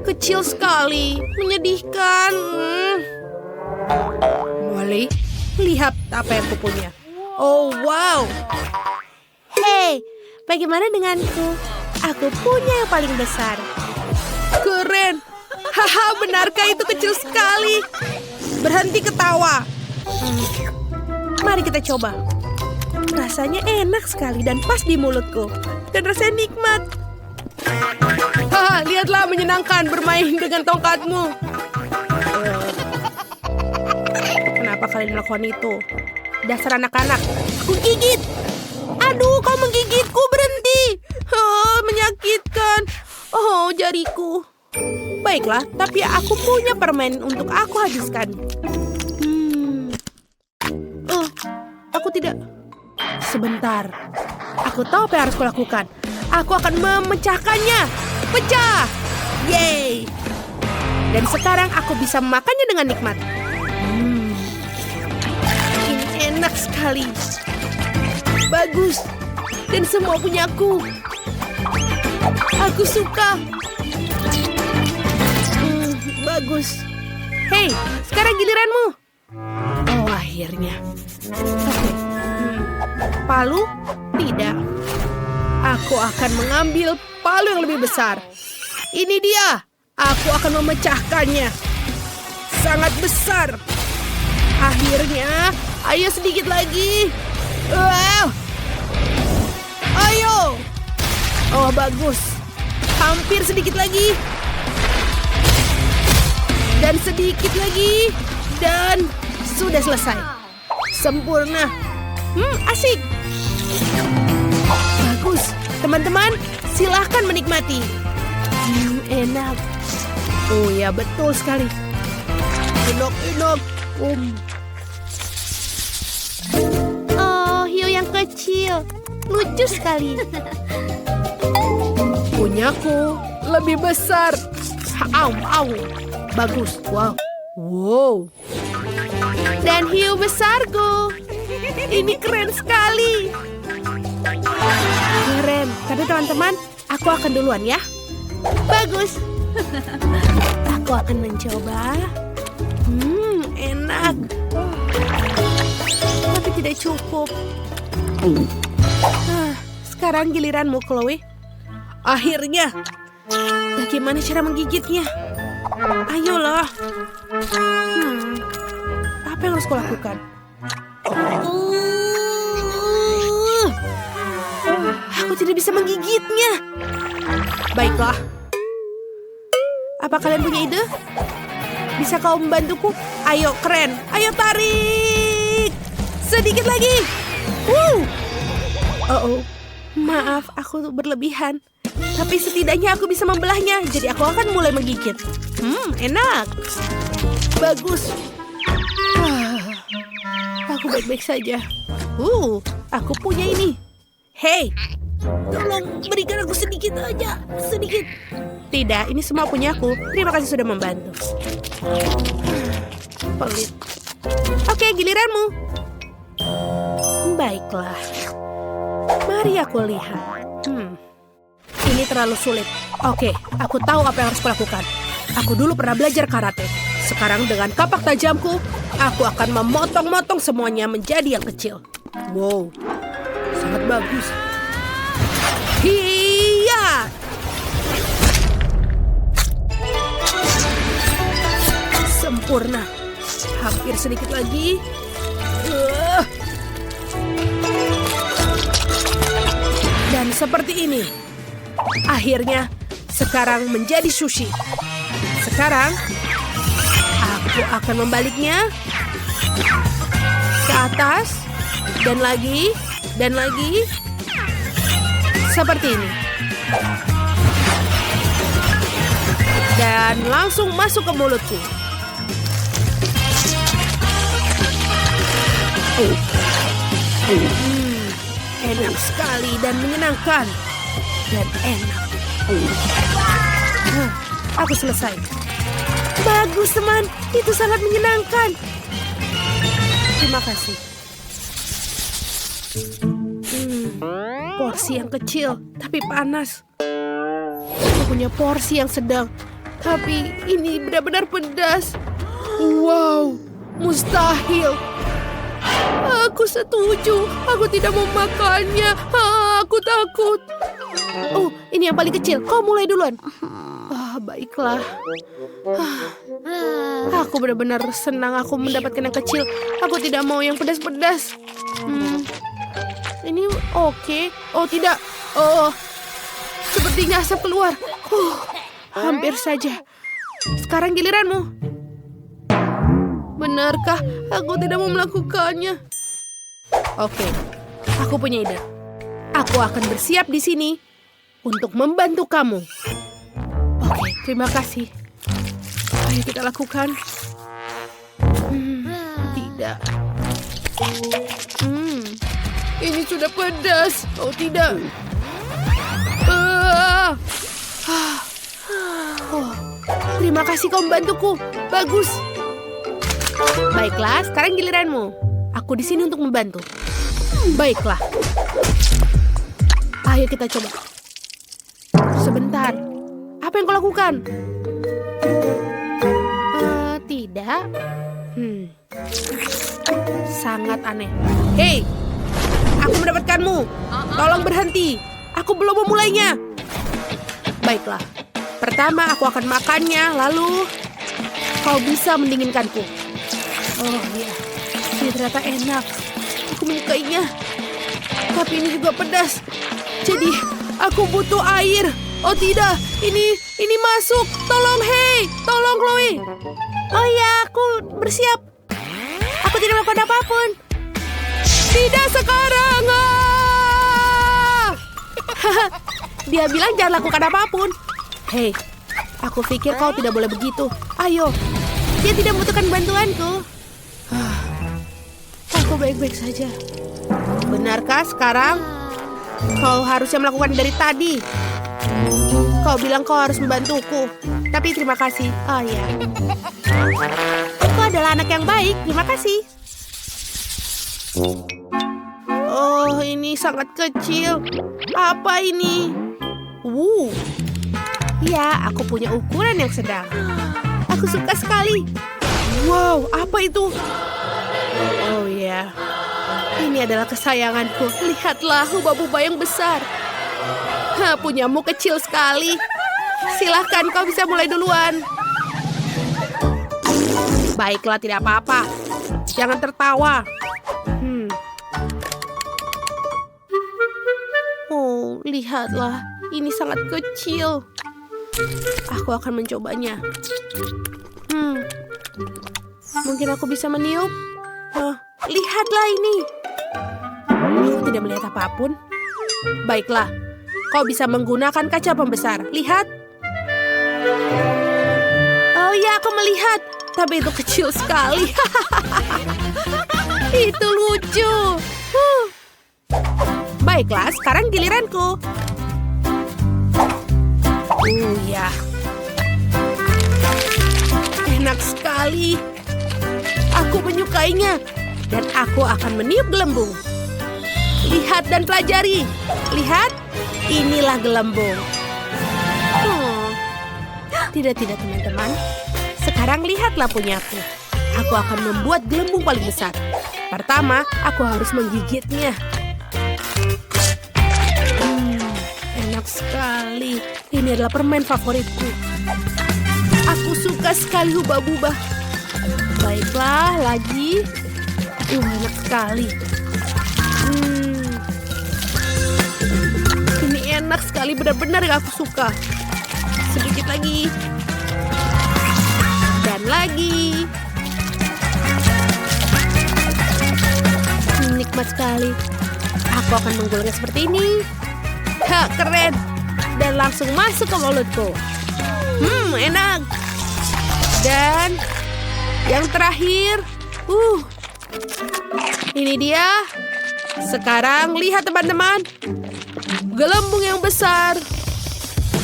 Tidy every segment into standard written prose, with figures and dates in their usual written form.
Kecil sekali, menyedihkan. Wally, lihat apa yang kupunya. Oh, wow. Hei, bagaimana denganku? Aku punya yang paling besar. Keren. Haha, benarkah itu kecil sekali? Berhenti ketawa. Mari kita coba. Rasanya enak sekali dan pas di mulutku. Dan rasanya nikmat. Haha, lihatlah menyenangkan bermain dengan tongkatmu. Kenapa kalian melakukan itu? Dasar anak-anak. Aku gigit. Aduh, kau menggigitku, berhenti. Menyakitkan. Oh, jariku. Baiklah, tapi aku punya permen untuk aku habiskan. Aku tidak. Sebentar. Aku tahu apa yang harus kulakukan. Aku akan memecahkannya. Pecah. Yeay. Dan sekarang aku bisa memakannya dengan nikmat. Ini enak sekali. Bagus. Dan semua punyaku. Aku suka. Bagus. Hei, sekarang giliranmu. Oh, akhirnya. Oke. Palu? Tidak. Aku akan mengambil palu yang lebih besar. Ini dia. Aku akan memecahkannya. Sangat besar. Akhirnya, ayo sedikit lagi. Wow. Ayo. Oh, bagus. Hampir sedikit lagi. Dan sedikit lagi. Dan sudah selesai. Sempurna. Asik. Bagus. Teman-teman, silahkan menikmati. Enak. Oh ya, betul sekali. Enak. Oh, hiu yang kecil. Lucu sekali. Punyaku lebih besar. Au. Bagus. Wow. Dan hiu besarku. Ini keren sekali. Keren. Tapi teman-teman, aku akan duluan ya. Bagus. Aku akan mencoba. Enak. Tapi tidak cukup. Sekarang giliranmu, Chloe. Akhirnya. Bagaimana cara menggigitnya? Ayolah. Apa yang harus kulakukan? Aku tidak bisa menggigitnya. Baiklah. Apa kalian punya ide? Bisa kau membantuku? Ayo, keren. Ayo tarik. Sedikit lagi. Oh. Maaf, aku berlebihan. Tapi setidaknya aku bisa membelahnya. Jadi aku akan mulai menggigit. Enak. Bagus. Aku baik-baik saja. Aku punya ini. Hei, tolong berikan aku sedikit aja. Sedikit. Tidak, ini semua punya aku. Terima kasih sudah membantu. Pelit. Oke, giliranmu. Baiklah. Mari aku lihat. Ini terlalu sulit. Oke, aku tahu apa yang harus kulakukan. Aku dulu pernah belajar karate. Sekarang dengan kapak tajamku, aku akan memotong-motong semuanya menjadi yang kecil. Wow, sangat bagus. Hiya! Sempurna. Hampir sedikit lagi. Dan seperti ini. Akhirnya, sekarang menjadi sushi. Sekarang, aku akan membaliknya ke atas. Dan lagi. Seperti ini. Dan langsung masuk ke mulutku. Enak sekali dan menyenangkan. Dan enak. Aku selesai. Bagus, teman. Itu sangat menyenangkan. Terima kasih. Porsi yang kecil, tapi panas. Aku punya porsi yang sedang, Tapi ini benar-benar pedas. Wow, mustahil. Aku setuju. Aku tidak mau makannya. Aku takut. Oh, ini yang paling kecil. Kau mulai duluan. Baiklah. Aku benar-benar senang aku mendapatkan yang kecil. Aku tidak mau yang pedas-pedas. Ini oke. Oh, tidak. Oh, sepertinya asap keluar. Hampir saja. Sekarang giliranmu. Benarkah aku tidak mau melakukannya? Oke, aku punya ide. Aku akan bersiap di sini untuk membantu kamu. Oke, terima kasih. Ayo kita lakukan. Tidak. Ini sudah pedas. Oh, tidak. Terima kasih kau membantuku. Bagus. Baiklah, sekarang giliranmu. Aku di sini untuk membantu. Baiklah. Ayo kita coba. Sebentar. Apa yang kau lakukan? Tidak. Sangat aneh. Hei, aku mendapatkanmu. Tolong berhenti. Aku belum memulainya. Baiklah. Pertama aku akan makannya, lalu kau bisa mendinginkanku. Oh iya, ini ternyata enak. Aku menyukainya. Tapi ini juga pedas. Jadi aku butuh air. Oh tidak, ini masuk. Tolong, hei, tolong Chloe. Oh iya, aku bersiap. Aku tidak melakukan apapun. Tidak sekarang. Dia bilang jangan lakukan apapun. Hei, aku pikir kau tidak boleh begitu. Ayo, dia tidak membutuhkan bantuanku. Aku baik-baik saja. Benarkah sekarang? Kau harusnya melakukan dari tadi. Kau bilang kau harus membantuku. Tapi terima kasih. Oh ya. Kau adalah anak yang baik. Terima kasih. Oh, ini sangat kecil. Apa ini? Ya, aku punya ukuran yang sedang. Aku suka sekali. Wow, apa itu? Oh ya, ini adalah kesayanganku. Lihatlah hubah-hubah yang besar. Punyamu kecil sekali. Silahkan, kau bisa mulai duluan. Baiklah, tidak apa-apa. Jangan tertawa. Oh, lihatlah. Ini sangat kecil. Aku akan mencobanya. Mungkin aku bisa meniup. Lihatlah ini. Aku tidak melihat apapun. Baiklah, kau bisa menggunakan kaca pembesar. Lihat. Oh ya, aku melihat. Tapi itu kecil sekali. Itu lucu. Baiklah, sekarang giliranku. Ya. Enak sekali. Aku menyukainya. Dan aku akan meniup gelembung. Lihat dan pelajari. Lihat. Inilah gelembung. Tidak, teman-teman. Sekarang lihatlah punyaku. Aku akan membuat gelembung paling besar. Pertama, aku harus menggigitnya. Enak sekali. Ini adalah permen favoritku. Aku suka sekali hubah-bubah. Baiklah, lagi. Enak sekali. Ini enak sekali, benar-benar yang aku suka. Sedikit lagi. Dan lagi. Nikmat sekali. Aku akan menggulungnya seperti ini. Keren. Dan langsung masuk ke mulutku. Enak. Dan yang terakhir. Ini dia. Sekarang lihat teman-teman. Gelembung yang besar.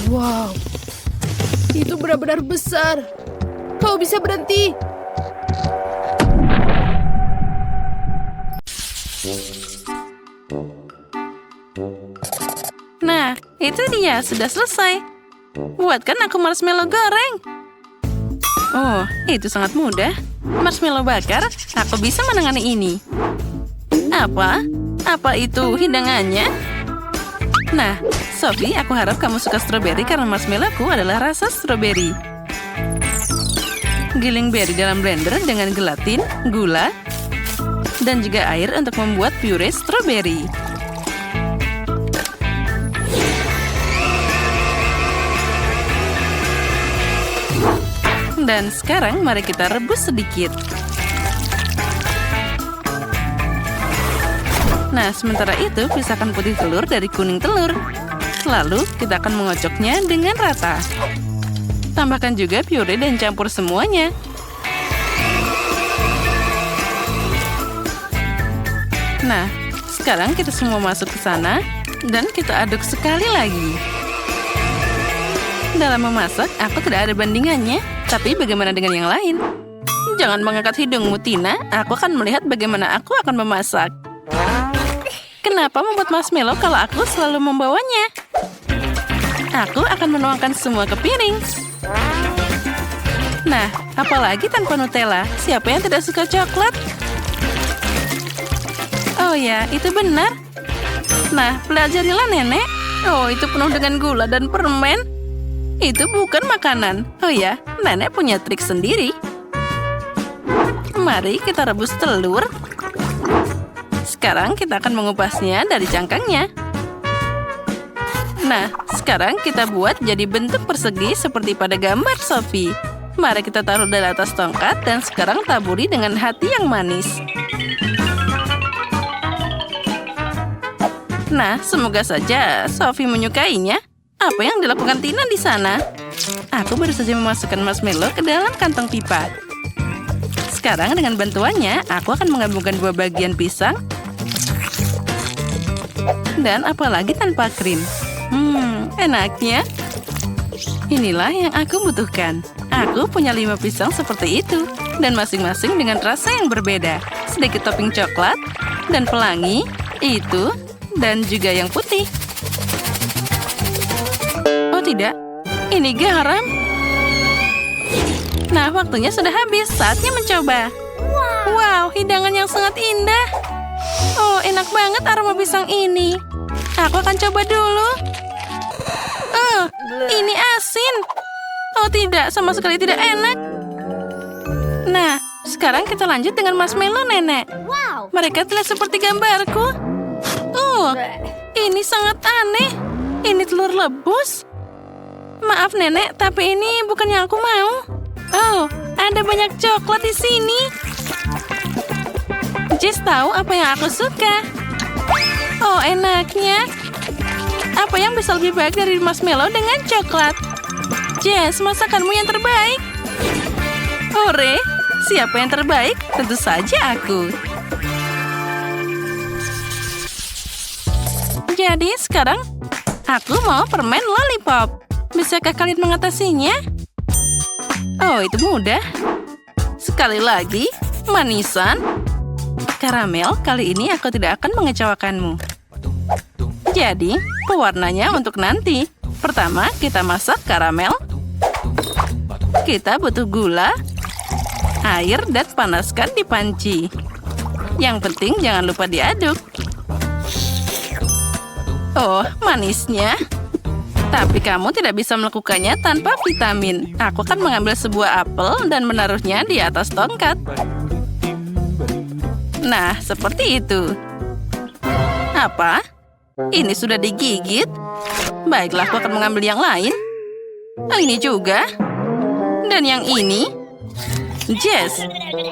Wow. Itu benar-benar besar. Kau bisa berhenti. Nah, itu dia. Sudah selesai. Buatkan aku marshmallow goreng. Oh, itu sangat mudah. Marshmallow bakar, aku bisa menangani ini. Apa? Apa itu hidangannya? Nah, Sophie, aku harap kamu suka stroberi karena marshmallowku adalah rasa stroberi. Giling beri dalam blender dengan gelatin, gula, dan juga air untuk membuat puree stroberi. Dan sekarang mari kita rebus sedikit. Nah, sementara itu pisahkan putih telur dari kuning telur. Lalu kita akan mengocoknya dengan rata. Tambahkan juga puree dan campur semuanya. Nah, sekarang kita semua masuk ke sana dan kita aduk sekali lagi. Dalam memasak, aku tidak ada bandingannya. Tapi bagaimana dengan yang lain? Jangan mengangkat hidungmu, Tina. Aku akan melihat bagaimana aku akan memasak. Kenapa membuat marshmallow kalau aku selalu membawanya? Aku akan menuangkan semua ke piring. Nah, apalagi tanpa Nutella? Siapa yang tidak suka coklat? Oh ya, itu benar. Nah, pelajarilah nenek. Oh, itu penuh dengan gula dan permen. Itu bukan makanan. Oh ya, nenek punya trik sendiri. Mari kita rebus telur. Sekarang kita akan mengupasnya dari cangkangnya. Nah, sekarang kita buat jadi bentuk persegi seperti pada gambar Sophie. Mari kita taruh dari atas tongkat dan sekarang taburi dengan hati yang manis. Nah, semoga saja Sophie menyukainya. Apa yang dilakukan Tina di sana? Aku baru saja memasukkan marshmallow ke dalam kantong pipa. Sekarang dengan bantuannya, aku akan menggabungkan dua bagian pisang. Dan apalagi tanpa krim. Enaknya. Inilah yang aku butuhkan. Aku punya 5 pisang seperti itu. Dan masing-masing dengan rasa yang berbeda. Sedikit topping coklat, dan pelangi, itu, dan juga yang putih. Oh tidak, ini garam. Nah, waktunya sudah habis. Saatnya mencoba. Wow, hidangan yang sangat indah. Oh, enak banget aroma pisang ini. Aku akan coba dulu. Oh, ini asin. Oh tidak, sama sekali tidak enak. Nah, sekarang kita lanjut dengan marshmallow nenek. Mereka terlihat seperti gambarku. Oh, ini sangat aneh. Ini telur lebus. Maaf nenek, tapi ini bukan yang aku mau. Oh, ada banyak coklat di sini. Jess tahu apa yang aku suka. Oh, enaknya. Apa yang bisa lebih baik dari marshmallow dengan coklat? Jess, masakanmu yang terbaik. Hore, siapa yang terbaik? Tentu saja aku. Jadi sekarang aku mau permen lollipop. Bisakah kalian mengatasinya? Oh, itu mudah. Sekali lagi, manisan. Karamel, kali ini aku tidak akan mengecewakanmu. Jadi, pewarnanya untuk nanti. Pertama, kita masak karamel. Kita butuh gula, air, dan panaskan di panci. Yang penting jangan lupa diaduk. Oh, manisnya. Tapi kamu tidak bisa melakukannya tanpa vitamin. Aku akan mengambil sebuah apel dan menaruhnya di atas tongkat. Nah, seperti itu. Apa? Ini sudah digigit? Baiklah, aku akan mengambil yang lain. Oh, ini juga. Dan yang ini. Jess,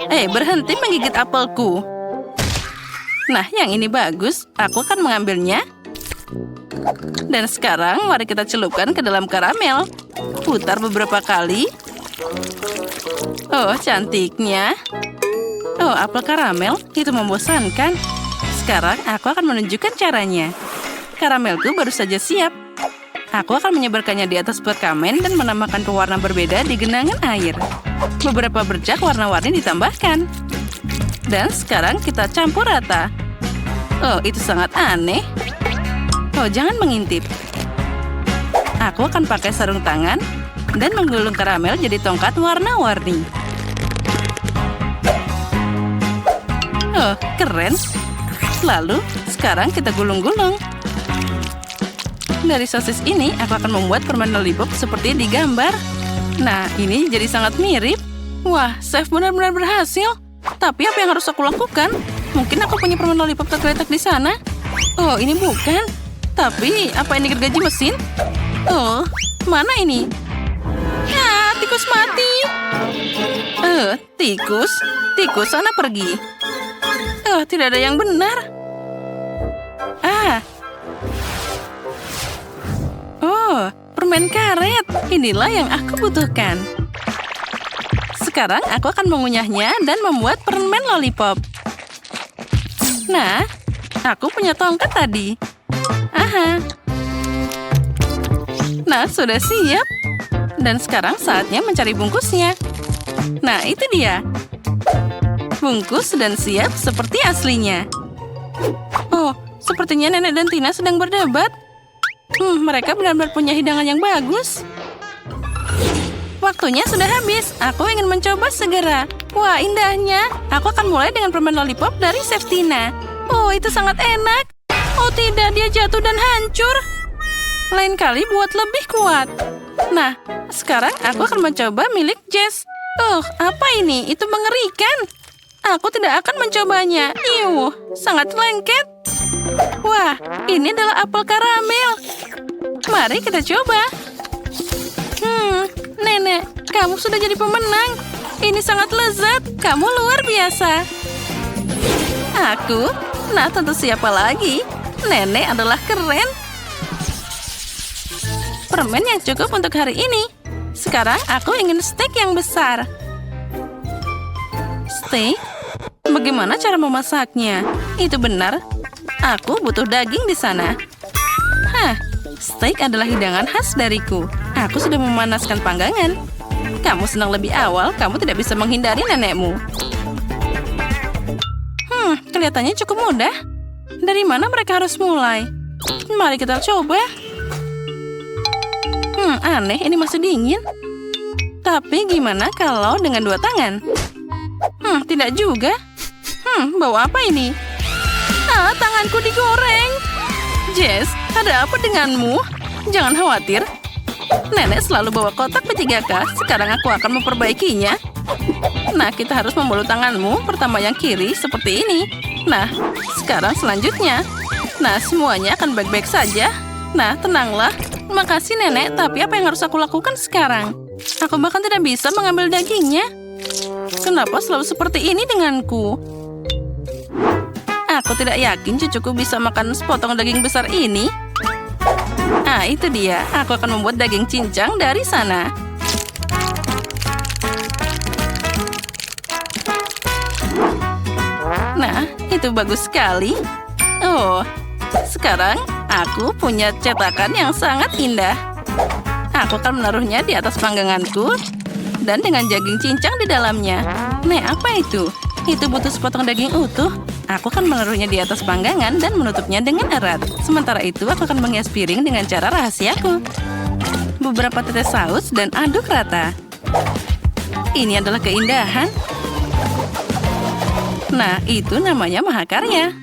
berhenti menggigit apelku. Nah, yang ini bagus. Aku akan mengambilnya. Dan sekarang mari kita celupkan ke dalam karamel. Putar beberapa kali. Oh, cantiknya. Oh, apel karamel itu membosankan. Sekarang aku akan menunjukkan caranya. Karamelku baru saja siap. Aku akan menyebarkannya di atas perkamen dan menambahkan pewarna berbeda di genangan air. Beberapa bercak warna-warni ditambahkan. Dan sekarang kita campur rata. Oh, itu sangat aneh. Oh, jangan mengintip. aku akan pakai sarung tangan dan menggulung karamel jadi tongkat warna-warni. Oh, keren. Lalu, sekarang kita gulung-gulung. Dari sosis ini, aku akan membuat permen lollipop seperti di gambar. Nah, ini jadi sangat mirip. Wah, chef benar-benar berhasil. Tapi apa yang harus aku lakukan? Mungkin aku punya permen lollipop tergeletak di sana. Oh, ini bukan. Tapi, apa ini gergaji mesin? Oh, mana ini? Ah, tikus mati. Tikus? Tikus, sana pergi. Tidak ada yang benar. Oh, permen karet. Inilah yang aku butuhkan. Sekarang aku akan mengunyahnya dan membuat permen lollipop. Nah, aku punya tongkat tadi. Aha. Nah, sudah siap. Dan sekarang saatnya mencari bungkusnya. Nah, itu dia. Bungkus dan siap seperti aslinya. Oh, sepertinya Nenek dan Tina sedang berdebat. Mereka benar-benar punya hidangan yang bagus. Waktunya sudah habis. Aku ingin mencoba segera. Wah, indahnya. Aku akan mulai dengan permen lollipop dari Chef Tina. Oh, itu sangat enak. Oh tidak, dia jatuh dan hancur. Lain kali buat lebih kuat. Nah, sekarang aku akan mencoba milik Jess. Oh, apa ini? Itu mengerikan. Aku tidak akan mencobanya. Iuh, sangat lengket. Wah, ini adalah apel karamel. Mari kita coba. Nenek, kamu sudah jadi pemenang. Ini sangat lezat. Kamu luar biasa. Aku? Nah, tentu siapa lagi? Nenek adalah keren. Permen yang cukup untuk hari ini. Sekarang aku ingin steak yang besar. Steak? Bagaimana cara memasaknya? Itu benar. Aku butuh daging di sana. Steak adalah hidangan khas dariku. Aku sudah memanaskan panggangan. Kamu senang lebih awal, kamu tidak bisa menghindari nenekmu. Kelihatannya cukup mudah. Dari mana mereka harus mulai? Mari kita coba. Aneh, ini masih dingin. Tapi gimana kalau dengan 2 tangan? Tidak juga. Bawa apa ini? Tanganku digoreng. Jess, ada apa denganmu? Jangan khawatir. Nenek selalu bawa kotak P3K. Sekarang aku akan memperbaikinya. Nah, kita harus membalut tanganmu. Pertama yang kiri, seperti ini. Nah, sekarang selanjutnya. Nah, semuanya akan baik-baik saja. Nah, tenanglah. Makasih, Nenek. Tapi apa yang harus aku lakukan sekarang? Aku bahkan tidak bisa mengambil dagingnya. Kenapa selalu seperti ini denganku? Aku tidak yakin cucuku bisa makan sepotong daging besar ini. Itu dia. Aku akan membuat daging cincang dari sana. Nah, itu bagus sekali. Oh, sekarang aku punya cetakan yang sangat indah. Aku akan menaruhnya di atas pangganganku dan dengan daging cincang di dalamnya. Apa itu? Itu butuh sepotong daging utuh. Aku akan menaruhnya di atas panggangan dan menutupnya dengan erat. Sementara itu, aku akan menghias piring dengan cara rahasiaku. Beberapa tetes saus dan aduk rata. Ini adalah keindahan. Nah, itu namanya mahakarya.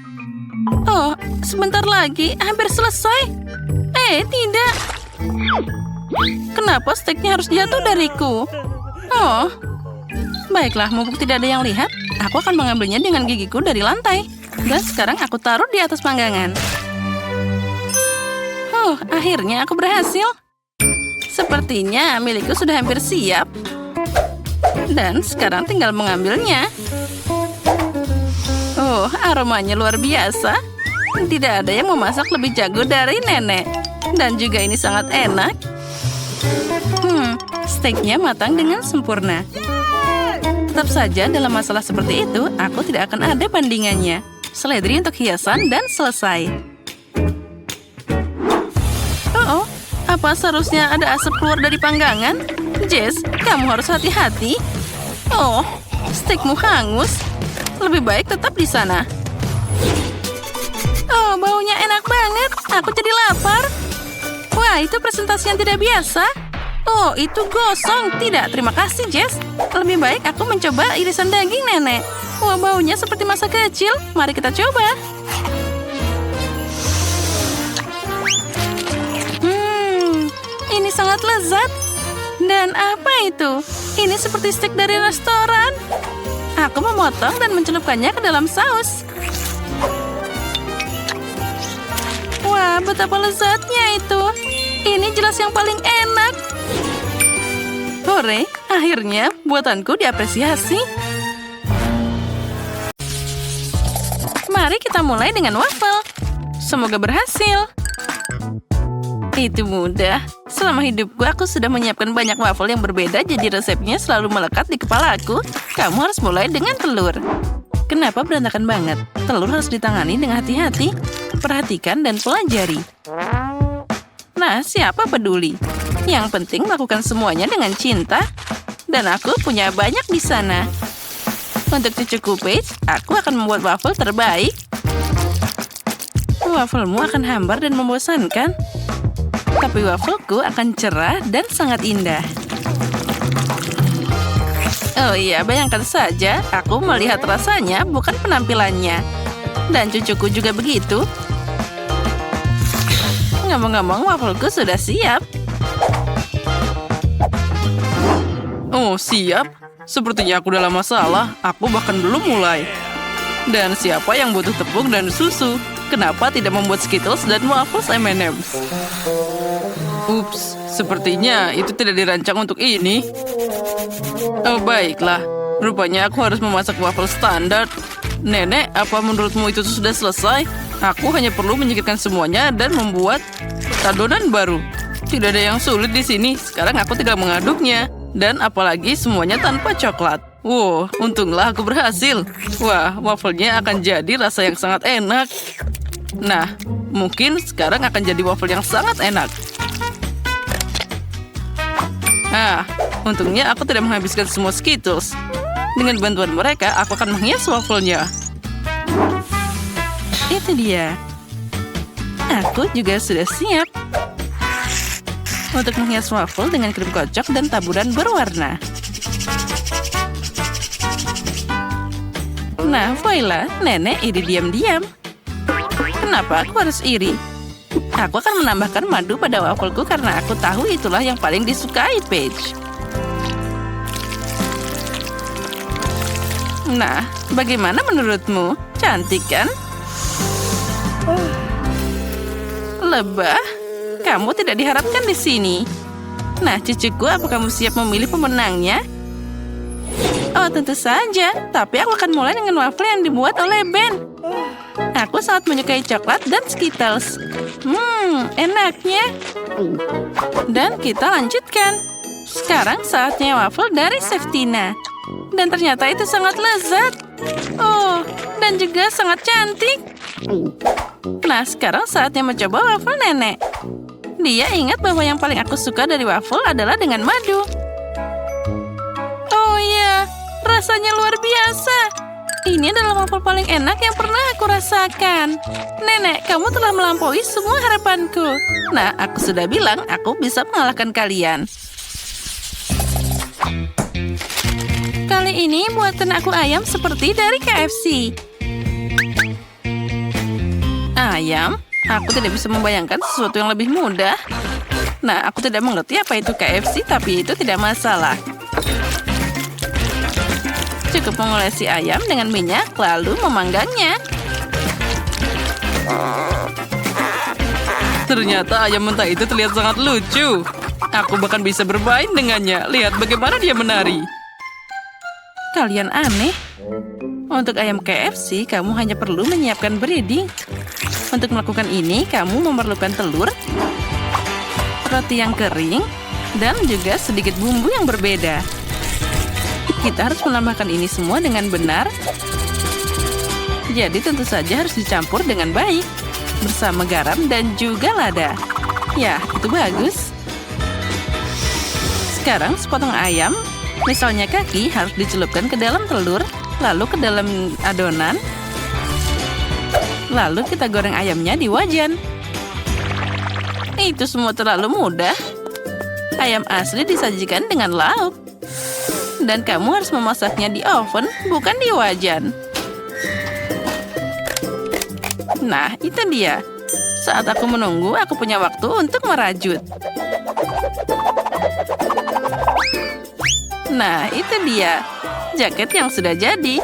Oh, sebentar lagi. Hampir selesai. Tidak. Kenapa steaknya harus jatuh dariku? Oh, baiklah, mumpung tidak ada yang lihat. Aku akan mengambilnya dengan gigiku dari lantai. Dan sekarang aku taruh di atas panggangan. Akhirnya aku berhasil. Sepertinya milikku sudah hampir siap. Dan sekarang tinggal mengambilnya. Oh, aromanya luar biasa. Tidak ada yang memasak lebih jago dari Nenek. Dan juga ini sangat enak. Steaknya matang dengan sempurna. Tetap saja dalam masalah seperti itu, aku tidak akan ada bandingannya. Seledri untuk hiasan dan selesai. Oh, apa seharusnya ada asap keluar dari panggangan? Jess, kamu harus hati-hati. Oh, steakmu hangus. Lebih baik tetap di sana. Oh, baunya enak banget. Aku jadi lapar. Wah, Wah, itu presentasi yang tidak biasa. Oh, itu gosong. Tidak, terima kasih, Jess. Lebih baik aku mencoba irisan daging nenek. Wah, baunya seperti masa kecil. Mari kita coba. Ini sangat lezat. Dan apa itu? Ini seperti steak dari restoran. Aku memotong dan mencelupkannya ke dalam saus. Wah, betapa lezatnya itu. Ini jelas yang paling enak. Hore, akhirnya buatanku diapresiasi. Mari kita mulai dengan waffle. Semoga berhasil. Itu mudah. Selama hidupku, aku sudah menyiapkan banyak waffle yang berbeda, jadi resepnya selalu melekat di kepalaku. Kamu harus mulai dengan telur. Kenapa berantakan banget? Telur harus ditangani dengan hati-hati. Perhatikan dan pelajari. Nah, siapa peduli? Yang penting lakukan semuanya dengan cinta. Dan aku punya banyak di sana. Untuk cucuku Paige, aku akan membuat waffle terbaik. Wafflemu akan hambar dan membosankan. Tapi waffleku akan cerah dan sangat indah. Oh iya, bayangkan saja, aku melihat rasanya, bukan penampilannya. Dan cucuku juga begitu. Ngomong-ngomong, waffleku sudah siap. Oh, siap. Sepertinya aku dalam masalah. Aku bahkan belum mulai. Dan siapa yang butuh tepung dan susu? Kenapa tidak membuat Skittles dan waffles M&M's? Ups, sepertinya itu tidak dirancang untuk ini. Oh, baiklah. Rupanya aku harus memasak waffle standar. Nenek, apa menurutmu itu sudah selesai? Aku hanya perlu menyingkirkan semuanya dan membuat adonan baru. Tidak ada yang sulit di sini. Sekarang aku tinggal mengaduknya. Dan apalagi semuanya tanpa coklat. Wow, untunglah aku berhasil. Wah, wafelnya akan jadi rasa yang sangat enak. Nah, mungkin sekarang akan jadi waffle yang sangat enak. Untungnya aku tidak menghabiskan semua Skittles. Dengan bantuan mereka, aku akan menghias wafelnya. Itu dia. Aku juga sudah siap untuk menghias waffle dengan krim kocok dan taburan berwarna. Nah, voila, nenek iri diam-diam. Kenapa aku harus iri? Aku akan menambahkan madu pada waffleku karena aku tahu itulah yang paling disukai Paige. Nah, bagaimana menurutmu? Cantik kan? Lebah? Kamu tidak diharapkan di sini. Nah, cucuku, apa kamu siap memilih pemenangnya? Oh, tentu saja. Tapi aku akan mulai dengan waffle yang dibuat oleh Ben. Aku sangat menyukai coklat dan Skittles. Enaknya. Dan kita lanjutkan. Sekarang saatnya waffle dari Seftina. Dan ternyata itu sangat lezat. Oh, dan juga sangat cantik. Nah, sekarang saatnya mencoba waffle nenek. Dia ingat bahwa yang paling aku suka dari waffle adalah dengan madu. Oh iya, rasanya luar biasa. Ini adalah waffle paling enak yang pernah aku rasakan. Nenek, kamu telah melampaui semua harapanku. Nah, aku sudah bilang aku bisa mengalahkan kalian. Kali ini buatan aku ayam seperti dari KFC. Ayam? Aku tidak bisa membayangkan sesuatu yang lebih mudah. Nah, aku tidak mengerti apa itu KFC, tapi itu tidak masalah. Cukup mengolesi ayam dengan minyak, lalu memanggangnya. Ternyata ayam mentah itu terlihat sangat lucu. Aku bahkan bisa bermain dengannya. Lihat bagaimana dia menari. Kalian aneh. Untuk ayam KFC, kamu hanya perlu menyiapkan breading. Untuk melakukan ini, kamu memerlukan telur, roti yang kering, dan juga sedikit bumbu yang berbeda. Kita harus menambahkan ini semua dengan benar. Jadi tentu saja harus dicampur dengan baik, bersama garam dan juga lada. Ya, itu bagus. Sekarang sepotong ayam, misalnya kaki, harus dicelupkan ke dalam telur, lalu ke dalam adonan. Lalu kita goreng ayamnya di wajan. Itu semua terlalu mudah. Ayam asli disajikan dengan lauk. Dan kamu harus memasaknya di oven, bukan di wajan. Nah, itu dia. Saat aku menunggu, aku punya waktu untuk merajut. Nah, itu dia. Jaket yang sudah jadi.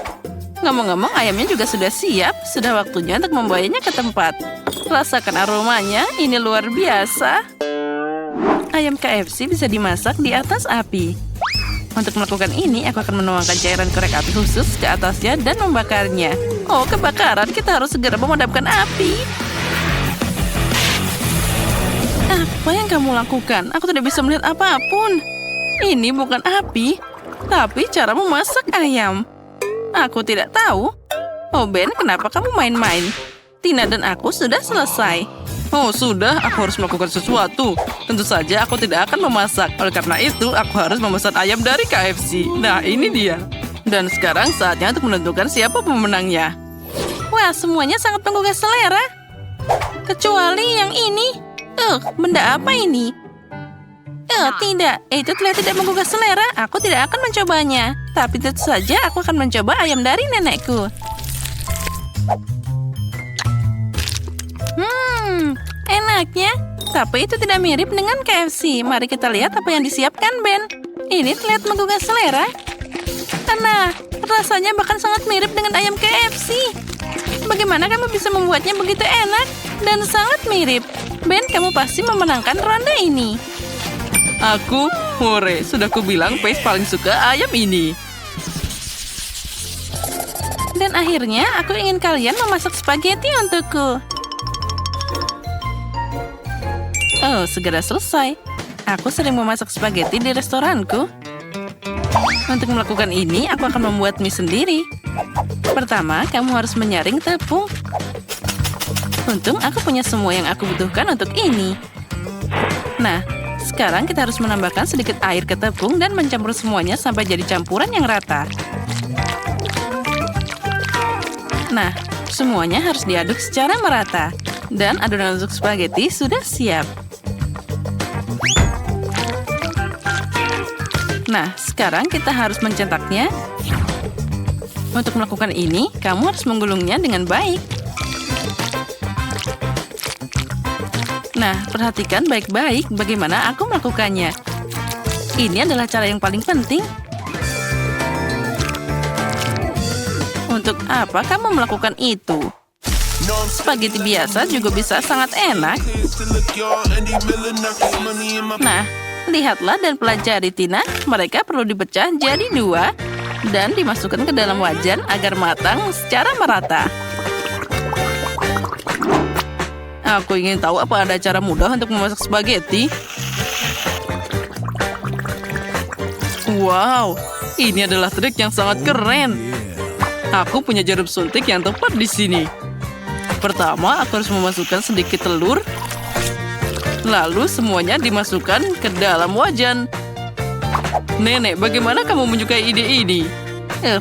Ngomong-ngomong, ayamnya juga sudah siap. Sudah waktunya untuk membawanya ke tempat. Rasakan aromanya, ini luar biasa. Ayam KFC bisa dimasak di atas api. Untuk melakukan ini, aku akan menuangkan cairan korek api khusus ke atasnya dan membakarnya. Oh, kebakaran! Kita harus segera memadamkan api. Apa yang kamu lakukan? Aku tidak bisa melihat apapun. Ini bukan api, tapi cara memasak ayam. Aku tidak tahu. Oh, Ben, kenapa kamu main-main? Tina dan aku sudah selesai. Oh, sudah. Aku harus melakukan sesuatu. Tentu saja aku tidak akan memasak. Oleh karena itu, aku harus memesan ayam dari KFC. Nah, ini dia. Dan sekarang saatnya untuk menentukan siapa pemenangnya. Wah, semuanya sangat menggugah selera. Kecuali yang ini. Benda apa ini? Tidak. Itu terlihat tidak menggugah selera. Aku tidak akan mencobanya. Tapi tentu saja aku akan mencoba ayam dari nenekku. Enaknya. Tapi itu tidak mirip dengan KFC. Mari kita lihat apa yang disiapkan, Ben. Ini terlihat menggugah selera. Nah, rasanya bahkan sangat mirip dengan ayam KFC. Bagaimana kamu bisa membuatnya begitu enak dan sangat mirip? Ben, kamu pasti memenangkan ronde ini. Aku, hore, sudah kubilang Pace paling suka ayam ini. Dan akhirnya aku ingin kalian memasak spaghetti untukku. Oh, segera selesai. Aku sering memasak spaghetti di restoranku. Untuk melakukan ini, aku akan membuat mie sendiri. Pertama, kamu harus menyaring tepung. Untung aku punya semua yang aku butuhkan untuk ini. Nah, sekarang kita harus menambahkan sedikit air ke tepung dan mencampur semuanya sampai jadi campuran yang rata. Nah, semuanya harus diaduk secara merata. Dan adonan untuk spaghetti sudah siap. Nah, sekarang kita harus mencetaknya. Untuk melakukan ini, kamu harus menggulungnya dengan baik. Nah, perhatikan baik-baik bagaimana aku melakukannya. Ini adalah cara yang paling penting. Untuk apa kamu melakukan itu? Spaghetti biasa juga bisa sangat enak. Nah, lihatlah dan pelajari, Tina. Mereka perlu dipecah jadi 2 dan dimasukkan ke dalam wajan agar matang secara merata. Aku ingin tahu apa ada cara mudah untuk memasak spaghetti. Wow, ini adalah trik yang sangat keren. Aku punya jarum suntik yang tepat di sini. Pertama, aku harus memasukkan sedikit telur. Lalu semuanya dimasukkan ke dalam wajan. Nenek, bagaimana kamu menyukai ide ini?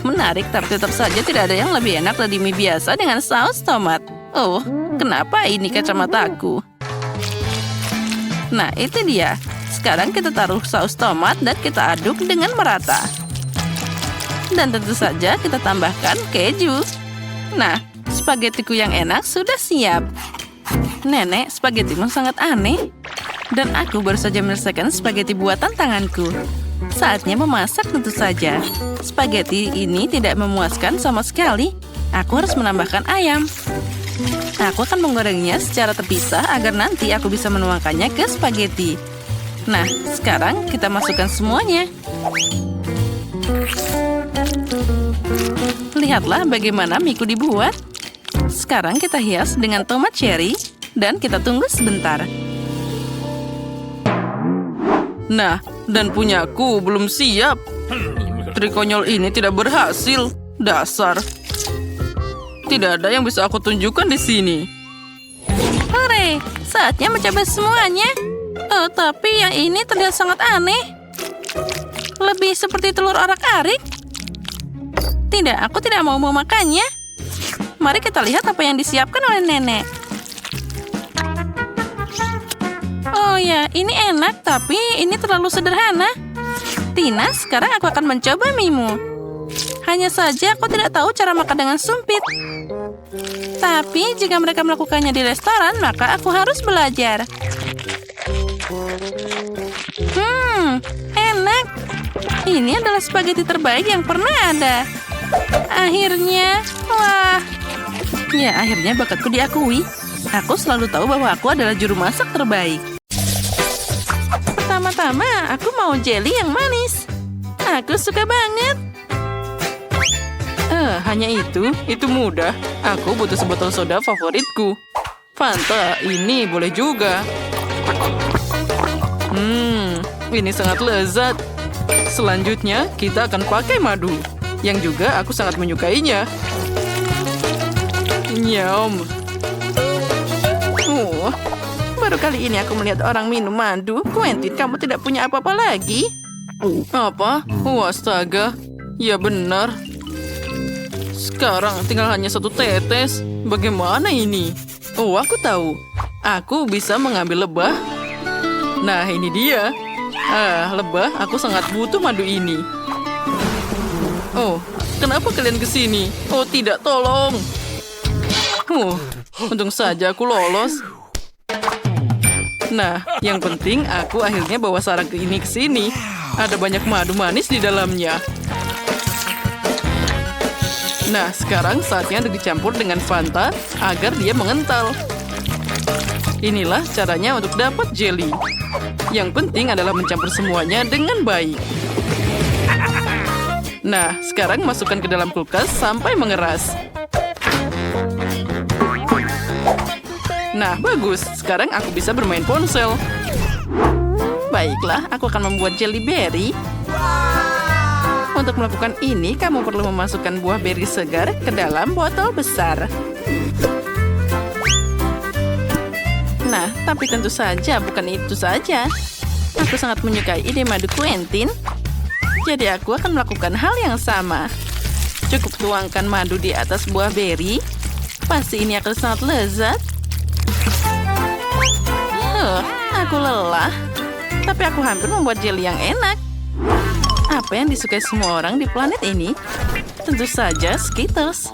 Menarik, tapi tetap saja tidak ada yang lebih enak dari mie biasa dengan saus tomat. Oh, kenapa ini kacamataku? Nah, itu dia. Sekarang kita taruh saus tomat dan kita aduk dengan merata. Dan tentu saja kita tambahkan keju. Nah, spagettiku yang enak sudah siap. Nenek, spagettimu sangat aneh. Dan aku baru saja menyelesaikan spaghetti buatan tanganku. Saatnya memasak tentu saja. Spaghetti ini tidak memuaskan sama sekali. Aku harus menambahkan ayam. Aku akan menggorengnya secara terpisah agar nanti aku bisa menuangkannya ke spaghetti. Nah, sekarang kita masukkan semuanya. Lihatlah bagaimana miku dibuat. Sekarang kita hias dengan tomat cherry dan kita tunggu sebentar. Nah, dan punyaku belum siap. Trik konyol ini tidak berhasil. Dasar. Tidak ada yang bisa aku tunjukkan di sini. Hore, saatnya mencoba semuanya. Oh, tapi yang ini terlihat sangat aneh. Lebih seperti telur orak-arik. Tidak, aku tidak mau memakannya. Mari kita lihat apa yang disiapkan oleh nenek. Oh ya, ini enak, tapi ini terlalu sederhana. Tina, sekarang aku akan mencoba mimu. Hanya saja aku tidak tahu cara makan dengan sumpit. Tapi jika mereka melakukannya di restoran, maka aku harus belajar. Enak. Ini adalah spaghetti terbaik yang pernah ada. Akhirnya, wah. Ya, akhirnya bakatku diakui. Aku selalu tahu bahwa aku adalah juru masak terbaik. Pertama-tama, aku mau jelly yang manis. Aku suka banget. Hanya itu mudah. Aku butuh sebotol soda favoritku. Fanta, ini boleh juga. Ini sangat lezat. Selanjutnya, kita akan pakai madu. Yang juga aku sangat menyukainya. Nyam. Baru kali ini aku melihat orang minum madu. Quentin, kamu tidak punya apa-apa lagi? Apa? Astaga. Ya benar. Sekarang tinggal hanya 1 tetes. Bagaimana ini? Oh, aku tahu. Aku bisa mengambil lebah. Nah, ini dia. Lebah, aku sangat butuh madu ini. Oh, kenapa kalian kesini? Oh, tidak, tolong. Untung saja aku lolos. Nah, yang penting aku akhirnya bawa sarang ini ke sini. Ada banyak madu manis di dalamnya. Nah, sekarang saatnya dicampur dengan Fanta agar dia mengental. Inilah caranya untuk dapat jelly. Yang penting adalah mencampur semuanya dengan baik. Nah, sekarang masukkan ke dalam kulkas sampai mengeras. Nah, bagus. Sekarang aku bisa bermain ponsel. Baiklah, aku akan membuat jelly berry. Untuk melakukan ini, kamu perlu memasukkan buah beri segar ke dalam botol besar. Nah, tapi tentu saja bukan itu saja. Aku sangat menyukai ide madu Quentin. Jadi aku akan melakukan hal yang sama. Cukup tuangkan madu di atas buah beri. Pasti ini akan sangat lezat. Aku lelah. Tapi aku hampir membuat jelly yang enak. Apa yang disukai semua orang di planet ini? Tentu saja Skittles.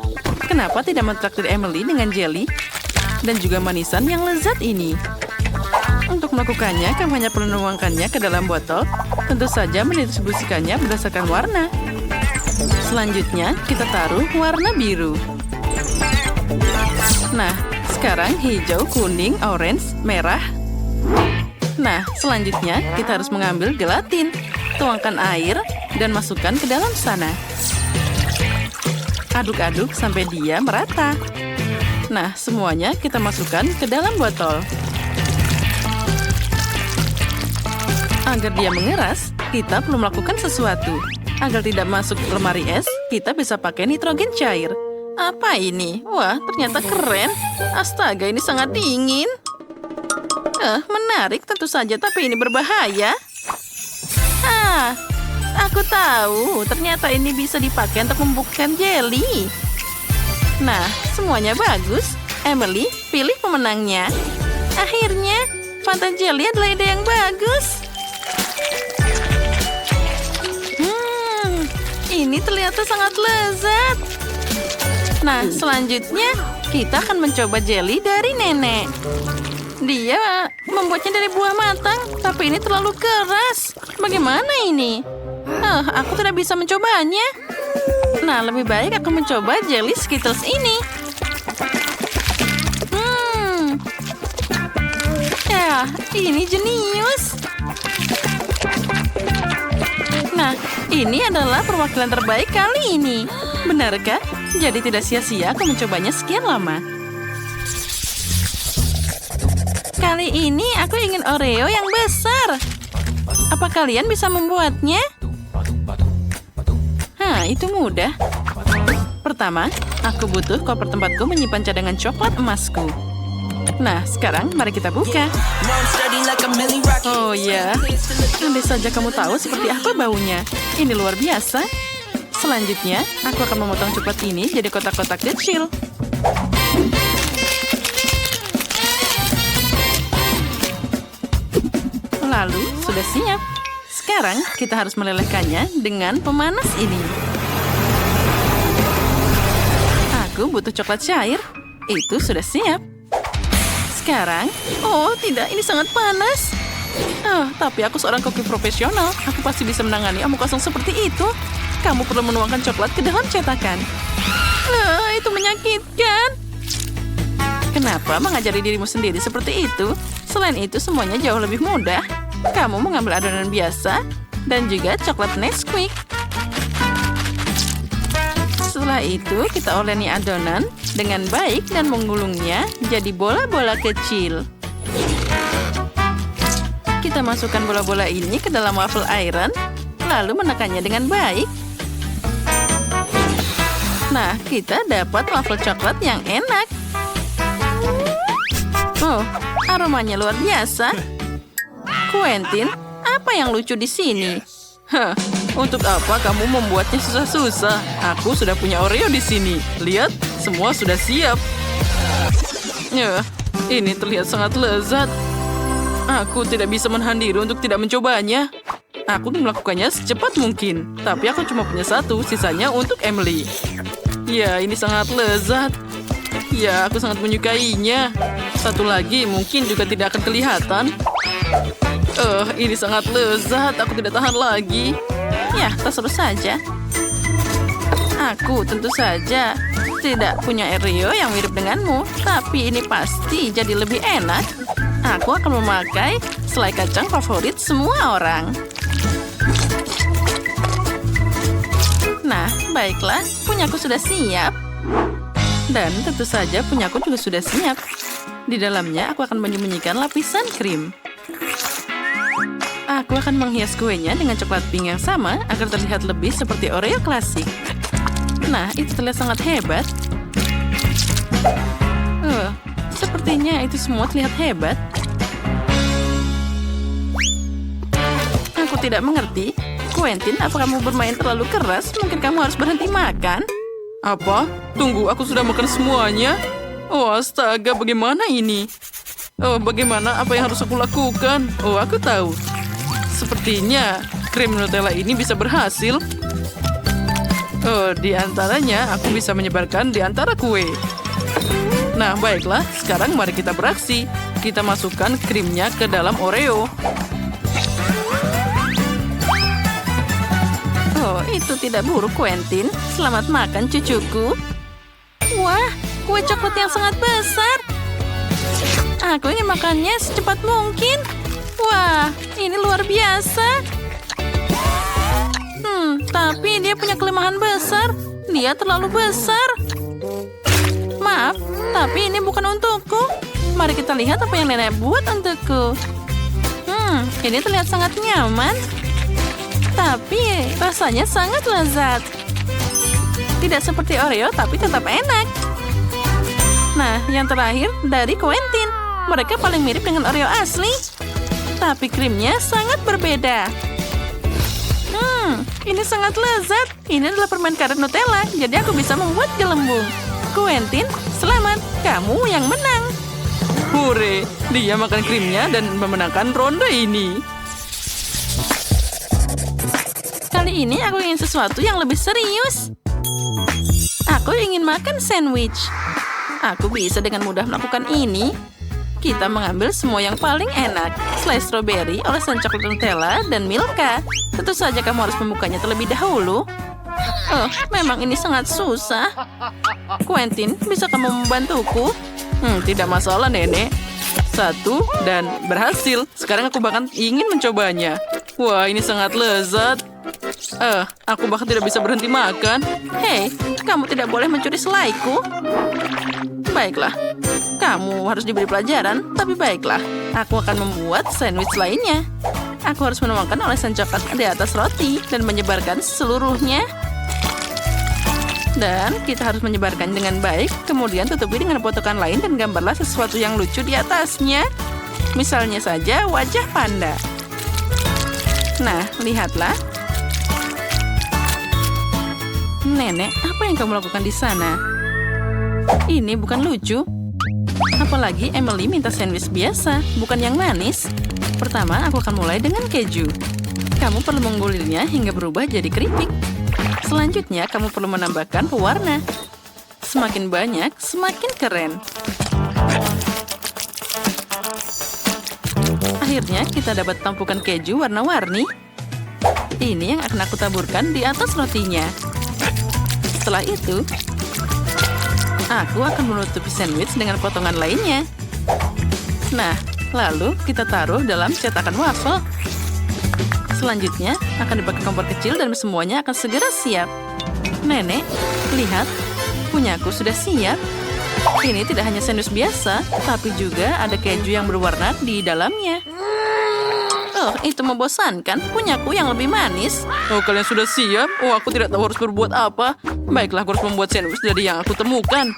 Kenapa tidak mentraktir Emily dengan jelly? Dan juga manisan yang lezat ini. Untuk melakukannya, kamu hanya perlu menuangkannya ke dalam botol. Tentu saja mendistribusikannya berdasarkan warna. Selanjutnya, kita taruh warna biru. Nah, sekarang hijau, kuning, orange, merah. Nah, selanjutnya kita harus mengambil gelatin. Tuangkan air dan masukkan ke dalam sana. Aduk-aduk sampai dia merata. Nah, semuanya kita masukkan ke dalam botol. Agar dia mengeras, kita perlu melakukan sesuatu. Agar tidak masuk ke lemari es, kita bisa pakai nitrogen cair. Apa ini? Wah, ternyata keren. Astaga, ini sangat dingin. Menarik tentu saja, tapi ini berbahaya. Aku tahu. Ternyata ini bisa dipakai untuk membuatkan jelly. Nah, semuanya bagus. Emily, pilih pemenangnya. Akhirnya, Fanta Jelly adalah ide yang bagus. Ini ternyata sangat lezat. Nah, selanjutnya kita akan mencoba jelly dari nenek. Dia membuatnya dari buah matang, tapi ini terlalu keras. Bagaimana ini? Aku tidak bisa mencobanya. Nah, lebih baik aku mencoba jelly Skittles ini. Ya, ini jenius. Nah, ini adalah perwakilan terbaik kali ini. Benarkah? Jadi tidak sia-sia aku mencobanya sekian lama. Kali ini aku ingin Oreo yang besar. Apa kalian bisa membuatnya? Itu mudah. Pertama, aku butuh koper tempatku menyimpan cadangan coklat emasku. Nah, sekarang mari kita buka. Oh ya, andai saja kamu tahu seperti apa baunya. Ini luar biasa. Selanjutnya, aku akan memotong coklat ini jadi kotak-kotak kecil. Lalu, sudah siap. Sekarang, kita harus melelehkannya dengan pemanas ini. Aku butuh coklat cair. Itu sudah siap. Sekarang, oh tidak, ini sangat panas. Tapi aku seorang koki profesional. Aku pasti bisa menangani omong kosong seperti itu. Kamu perlu menuangkan coklat ke dalam cetakan. Itu menyakitkan. Kenapa mengajari dirimu sendiri seperti itu? Selain itu, semuanya jauh lebih mudah. Kamu mengambil adonan biasa dan juga coklat Nesquik. Setelah itu, kita oleni adonan dengan baik dan menggulungnya jadi bola-bola kecil. Kita masukkan bola-bola ini ke dalam waffle iron, lalu menekannya dengan baik. Nah, kita dapat waffle coklat yang enak. Oh, aromanya luar biasa. Quentin, apa yang lucu di sini? Untuk apa kamu membuatnya susah-susah? Aku sudah punya Oreo di sini. Lihat, semua sudah siap. Ini terlihat sangat lezat. Aku tidak bisa menahan diri untuk tidak mencobanya. Aku ingin melakukannya secepat mungkin. Tapi aku cuma punya satu, sisanya untuk Emily. Ya, ini sangat lezat. Ya, aku sangat menyukainya. Satu lagi mungkin juga tidak akan kelihatan. Ini sangat lezat. Aku tidak tahan lagi. Ya, terus saja. Aku tentu saja tidak punya Oreo yang mirip denganmu. Tapi ini pasti jadi lebih enak. Aku akan memakai selai kacang favorit semua orang. Nah, baiklah. Punyaku sudah siap. Dan tentu saja punyaku juga sudah siap. Di dalamnya aku akan menyembunyikan lapisan krim. Aku akan menghias kuenya dengan coklat pink yang sama agar terlihat lebih seperti Oreo klasik. Nah, itu terlihat sangat hebat. Sepertinya itu semua terlihat hebat. Aku tidak mengerti. Quentin, apa kamu bermain terlalu keras? Mungkin kamu harus berhenti makan. Apa? Tunggu, aku sudah makan semuanya. Oh, astaga, bagaimana ini? Bagaimana? Apa yang harus aku lakukan? Aku tahu. Sepertinya krim Nutella ini bisa berhasil. Di antaranya aku bisa menyebarkan di antara kue. Nah, baiklah. Sekarang mari kita beraksi. Kita masukkan krimnya ke dalam Oreo. Itu tidak buruk, Quentin. Selamat makan, cucuku. Wah, kue coklat yang sangat besar. Aku ingin makannya secepat mungkin. Wah, ini luar biasa. Tapi dia punya kelemahan besar. Dia terlalu besar. Maaf, tapi ini bukan untukku. Mari kita lihat apa yang nenek buat untukku. Ini terlihat sangat nyaman. Tapi rasanya sangat lezat. Tidak seperti Oreo, tapi tetap enak. Nah, yang terakhir dari Quentin. Mereka paling mirip dengan Oreo asli. Tapi krimnya sangat berbeda. Ini sangat lezat. Ini adalah permen karet Nutella, jadi aku bisa membuat gelembung. Quentin, selamat. Kamu yang menang. Hore, dia makan krimnya dan memenangkan ronde ini. Kali ini aku ingin sesuatu yang lebih serius. Aku ingin makan sandwich. Aku bisa dengan mudah melakukan ini. Kita mengambil semua yang paling enak. Selai stroberi, olesan coklat Nutella, dan Milka. Tentu saja kamu harus membukanya terlebih dahulu. Memang ini sangat susah. Quentin, bisa kamu membantuku? Tidak masalah, Nenek. Satu, dan berhasil. Sekarang aku bahkan ingin mencobanya. Wah, ini sangat lezat. Aku bahkan tidak bisa berhenti makan. Hei, kamu tidak boleh mencuri selaiku. Baiklah, kamu harus diberi pelajaran. Tapi baiklah, aku akan membuat sandwich lainnya. Aku harus menuangkan olesan coklat di atas roti dan menyebarkan seluruhnya. Dan kita harus menyebarkan dengan baik. Kemudian tutupi dengan potongan lain dan gambarlah sesuatu yang lucu di atasnya. Misalnya saja wajah panda. Nah, lihatlah. Nenek, apa yang kamu lakukan di sana? Ini bukan lucu. Apalagi Emily minta sandwich biasa, bukan yang manis. Pertama, aku akan mulai dengan keju. Kamu perlu menggulirnya hingga berubah jadi keripik. Selanjutnya, kamu perlu menambahkan pewarna. Semakin banyak, semakin keren. Akhirnya, kita dapat tumpukan keju warna-warni. Ini yang akan aku taburkan di atas rotinya. Setelah itu, aku akan menutupi sandwich dengan potongan lainnya. Nah, lalu kita taruh dalam cetakan waffle. Selanjutnya, akan dipakai kompor kecil dan semuanya akan segera siap. Nenek, lihat, punyaku sudah siap. Ini tidak hanya sandwich biasa, tapi juga ada keju yang berwarna di dalamnya. Oh, itu membosankan. Punyaku yang lebih manis. Oh, kalian sudah siap? Oh, aku tidak tahu harus berbuat apa. Baiklah, aku harus membuat sandwich dari yang aku temukan.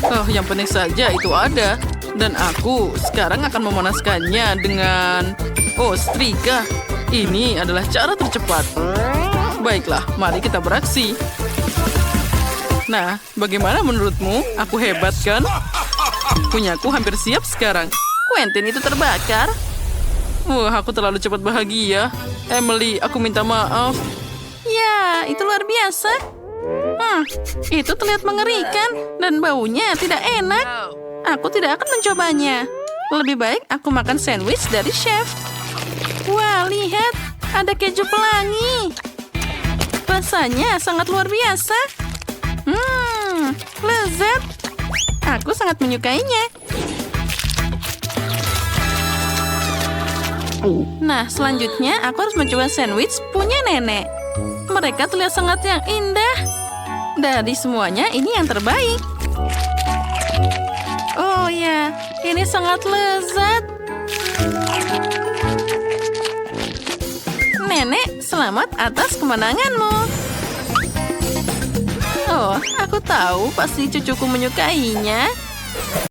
Oh, yang penting saja itu ada. Dan aku sekarang akan memanaskannya dengan... Oh, setrika. Ini adalah cara tercepat. Baiklah, mari kita beraksi. Nah, bagaimana menurutmu? Aku hebat, kan? Punyaku hampir siap sekarang. Quentin itu terbakar. Wah, aku terlalu cepat bahagia. Emily, aku minta maaf. Ya, itu luar biasa. Itu terlihat mengerikan dan baunya tidak enak. Aku tidak akan mencobanya. Lebih baik aku makan sandwich dari chef. Wah, lihat. Ada keju pelangi. Rasanya sangat luar biasa. Lezat. Aku sangat menyukainya. Nah, selanjutnya aku harus mencoba sandwich punya nenek. Mereka terlihat sangat yang indah. Dari semuanya, ini yang terbaik. Oh ya, ini sangat lezat. Nenek, selamat atas kemenanganmu. Oh, aku tahu pasti cucuku menyukainya.